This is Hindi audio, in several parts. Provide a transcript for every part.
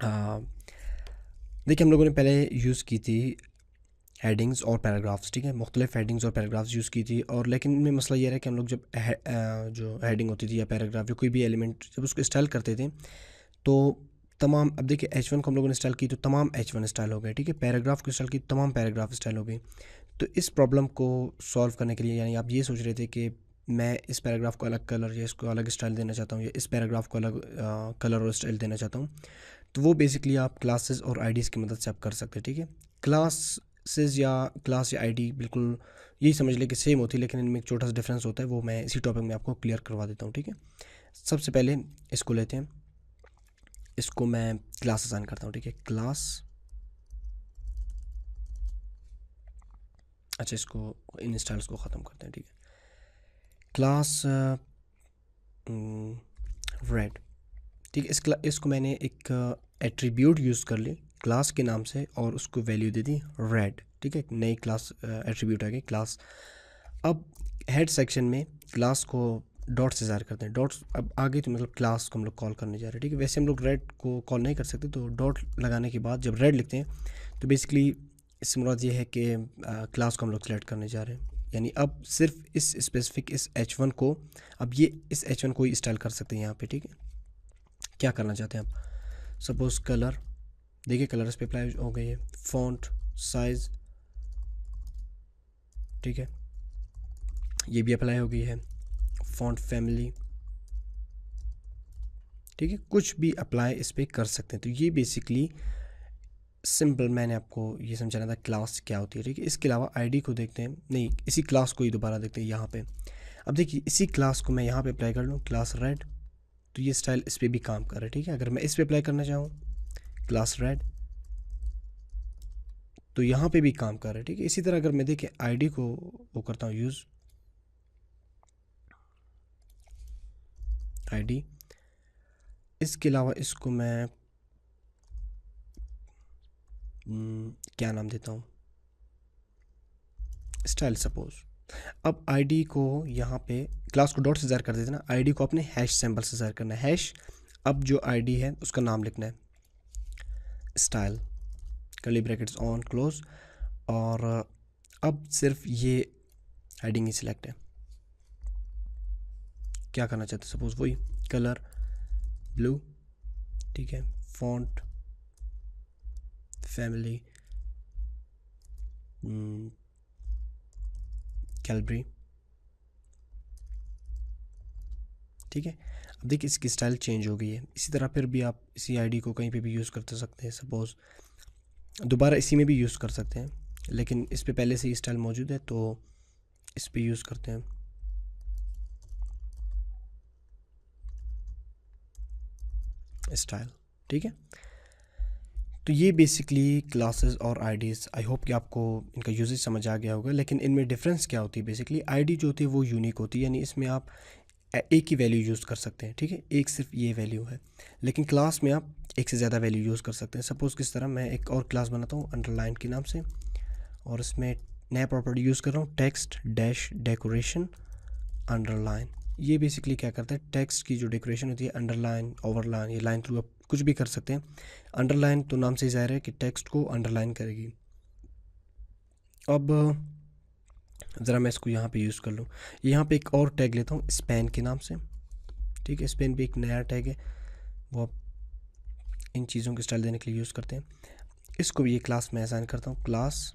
अ, देखिए हम लोगों ने पहले यूज़ की थी हेडिंग्स और पैराग्राफ्स, ठीक है, मुख्तलिफ हेडिंग्स और पैराग्राफ्स यूज़ की थी। और लेकिन इनमें मसला ये रहा कि हम लोग जब जो हेडिंग होती थी या पैराग्राफ या कोई भी एलिमेंट जब उसको स्टाइल करते थे तो तमाम, अब देखिए H1 को हम लोगों ने स्टाइल की तो तमाम H1 स्टाइल हो गए, ठीक है, पैराग्राफ को स्टाइल की तो तमाम पैराग्राफ स्टाइल हो गई। तो इस प्रॉब्लम को सॉल्व करने के लिए, यानी आप ये सोच रहे थे कि मैं इस पैराग्राफ को अलग कलर या इसको अलग स्टाइल देना चाहता हूँ या इस पैराग्राफ को अलग कलर और स्टाइल देना चाहता हूँ, तो वो बेसिकली आप क्लासेस और आईडीज़ की मदद से आप कर सकते हैं, ठीक है। क्लासेस या क्लास या आईडी बिल्कुल यही समझ लें कि सेम होती है, लेकिन इनमें एक छोटा सा डिफरेंस होता है, वो मैं इसी टॉपिक में आपको क्लियर करवा देता हूँ, ठीक है। सबसे पहले इसको लेते हैं, इसको मैं क्लास असाइन करता हूँ, ठीक है, क्लास। अच्छा, इसको इन स्टाइल्स को ख़त्म करते हैं, ठीक है। क्लास रेड, ठीक है, इसको मैंने एक एट्रीब्यूट यूज़ कर ली क्लास के नाम से और उसको वैल्यू दे दी रेड, ठीक है, नई क्लास एट्रीब्यूट आ गई क्लास। अब हेड सेक्शन में क्लास को डॉट से ज़ाहिर करते हैं, डॉट्स अब आगे तो मतलब क्लास को हम लोग कॉल करने जा रहे हैं, ठीक है। वैसे हम लोग रेड को कॉल नहीं कर सकते, तो डॉट लगाने के बाद जब रेड लिखते हैं तो बेसिकली इससे मुराद ये है कि क्लास को हम लोग सेलेक्ट करने जा रहे हैं। यानी अब सिर्फ इस स्पेसिफिक इस H1 को, अब ये इस H1 को ही स्टाइल कर सकते हैं यहाँ पे, ठीक है। क्या करना चाहते हैं आप, सपोज़ कलर, देखिए कलर इस पे अप्लाई हो गई है, फॉन्ट साइज़, ठीक है, ये भी अप्लाई हो गई है, फॉन्ट फैमिली, ठीक है, कुछ भी अप्लाई इस पर कर सकते हैं। तो ये बेसिकली सिंपल मैंने आपको ये समझाना था क्लास क्या होती है, ठीक है। इसके अलावा आईडी को देखते हैं, नहीं इसी क्लास को ही दोबारा देखते हैं यहाँ पे। अब देखिए इसी क्लास को मैं यहाँ पे अप्लाई कर लूँ, क्लास रेड, तो ये स्टाइल इस पर भी काम कर रहा है, ठीक है। अगर मैं इस पर अप्लाई करना चाहूँ क्लास रेड, तो यहाँ पे भी काम कर रहा है, ठीक है। इसी तरह अगर मैं देखें आईडी को वो करता हूँ यूज़, आईडी, इसके अलावा इसको मैं क्या नाम देता हूँ, स्टाइल सपोज। अब आईडी को यहाँ पे क्लास को डॉट से ज़ाहिर कर देते ना, आईडी को अपने हैश सिंबल से ज़ाहिर करना है, हैश। अब जो आईडी है उसका नाम लिखना है style, curly brackets on close, और अब सिर्फ ये हेडिंग ही सिलेक्ट है। क्या करना चाहते हैं, सपोज वही कलर ब्लू, ठीक है, फॉन्ट फैमिली कैलबरी, ठीक है। अब देखिए इसकी स्टाइल चेंज हो गई है। इसी तरह फिर भी आप इसी आईडी को कहीं पे भी यूज़ कर सकते हैं, सपोज़ दोबारा इसी में भी यूज़ कर सकते हैं, लेकिन इस पे पहले से ही स्टाइल मौजूद है तो इस पे यूज़ करते हैं स्टाइल, ठीक है। तो ये बेसिकली क्लासेस और आईडीज़, आई होप कि आपको इनका यूजेज समझ आ गया होगा। लेकिन इनमें डिफरेंस क्या होती है, बेसिकली आईडी जो होती है वो यूनिक होती है, यानी इसमें आप एक ही वैल्यू यूज़ कर सकते हैं, ठीक है, एक सिर्फ ये वैल्यू है। लेकिन क्लास में आप एक से ज़्यादा वैल्यू यूज़ कर सकते हैं। सपोज़ किस तरह, मैं एक और क्लास बनाता हूँ अंडरलाइन के नाम से, और इसमें नया प्रॉपर्टी यूज़ कर रहा हूँ टेक्स्ट डैश डेकोरेशन अंडरलाइन। ये बेसिकली क्या करता है, टेक्स्ट की जो डेकोरेशन होती है, अंडरलाइन ओवरलाइन ये लाइन थ्रू आप कुछ भी कर सकते हैं। अंडरलाइन तो नाम से ही ज़ाहिर है कि टेक्स्ट को अंडरलाइन करेगी। अब ज़रा मैं इसको यहाँ पे यूज़ कर लूँ, यहाँ पे एक और टैग लेता हूँ स्पैन के नाम से, ठीक है। स्पैन भी एक नया टैग है, वो आप इन चीज़ों के स्टाइल देने के लिए यूज़ करते हैं। इसको भी ये क्लास में असाइन करता हूँ, क्लास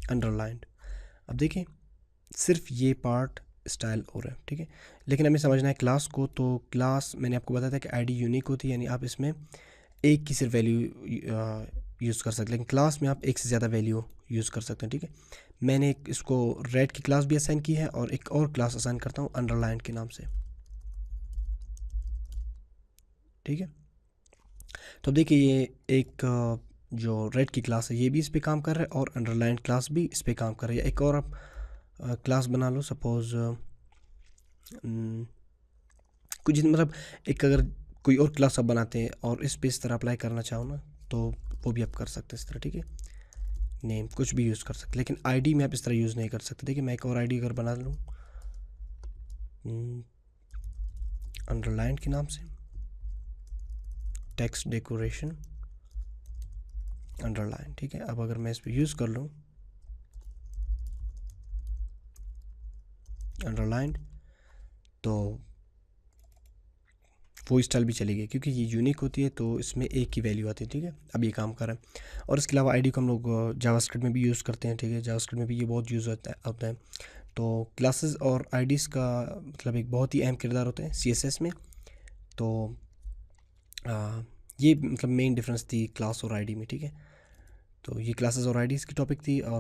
अंडरलाइंड। अब देखें सिर्फ ये पार्ट स्टाइल हो रहा है, ठीक है। लेकिन हमें समझना है क्लास को, तो क्लास मैंने आपको बताया था कि आईडी यूनिक होती है, यानी आप इसमें एक की सिर्फ वैल्यू यूज़ कर सकते हैं, लेकिन क्लास में आप एक से ज़्यादा वैल्यू यूज़ कर सकते हैं, ठीक है। मैंने एक इसको रेड की क्लास भी असाइन की है और एक और क्लास असाइन करता हूँ अंडरलाइन के नाम से, ठीक है। तो देखिए ये एक जो रेड की क्लास है ये भी इस पे काम कर रहा है और अंडरलाइन क्लास भी इस पे काम कर रही है। एक और आप क्लास बना लो, सपोज़ कुछ मतलब एक अगर कोई और क्लास आप बनाते हैं और इस पे इस तरह अप्लाई करना चाहो ना, तो वो भी आप कर सकते हैं इस तरह, ठीक है। नेम कुछ भी यूज़ कर सकते, लेकिन आईडी में आप इस तरह यूज़ नहीं कर सकते। देखिए मैं एक और आईडी अगर बना लूँ अंडरलाइन के नाम से, टेक्स्ट डेकोरेशन अंडरलाइन, ठीक है। अब अगर मैं इस पर यूज़ कर लूँ अंडरलाइन, तो वो स्टाइल भी चली गई, क्योंकि ये यूनिक होती है तो इसमें एक की वैल्यू आती है, ठीक है। अब ये काम कर रहा है। और इसके अलावा आईडी को हम लोग जावास्क्रिप्ट में भी यूज़ करते हैं, ठीक है। जावास्क्रिप्ट में भी ये बहुत यूज़ होता है। तो क्लासेस और आईडीज़ का मतलब एक बहुत ही अहम किरदार होता है सीएसएस में। तो आ, ये मतलब मेन डिफरेंस थी क्लास और आईडी में, ठीक है। तो ये क्लासेस और आईडीज़ की टॉपिक थी। और